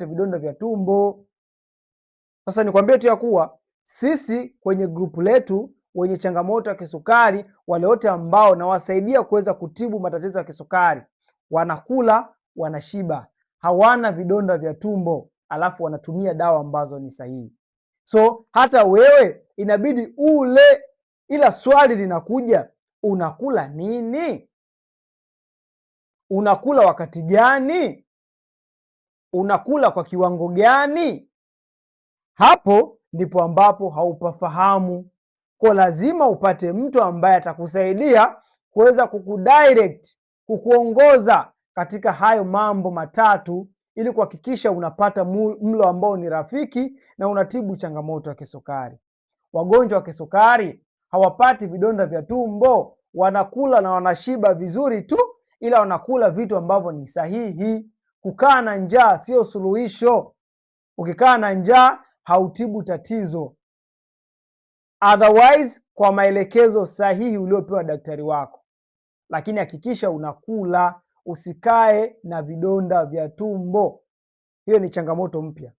vidonda vya tumbo. Sasa nikwambie tu ya kuwa sisi kwenye grupu letu wenye changamoto ya kisukari, wale wote ambao nawasaidia kuweza kutibu matatizo ya kisukari, wanakula, wanashiba, hawana vidonda vya tumbo, alafu wanatumia dawa ambazo ni sahihi. So hata wewe inabidi ule, ila swali linakuja, unakula nini? Unakula wakati gani? Unakula kwa kiwango gani? Hapo ndipo ambapo haupafahamu. Kwa lazima upate mtu ambaye atakusaidia kuweza kukudirect, kukuongoza katika hayo mambo matatu, ili kuhakikisha unapata mlo ambao ni rafiki na unatibu changamoto ya kisukari. Wagonjwa wa kisukari hawapati vidonda vya tumbo, wanakula na wanashiba vizuri tu, ila wanakula vitu ambavyo ni sahihi. Kukaa na njaa sio suluhisho. Ukikaa na njaa hautibu tatizo. Otherwise, kwa maelekezo sahihi uliopewa daktari wako, lakini hakikisha unakula, usikae na vidonda vya tumbo. Hiyo ni changamoto mpya.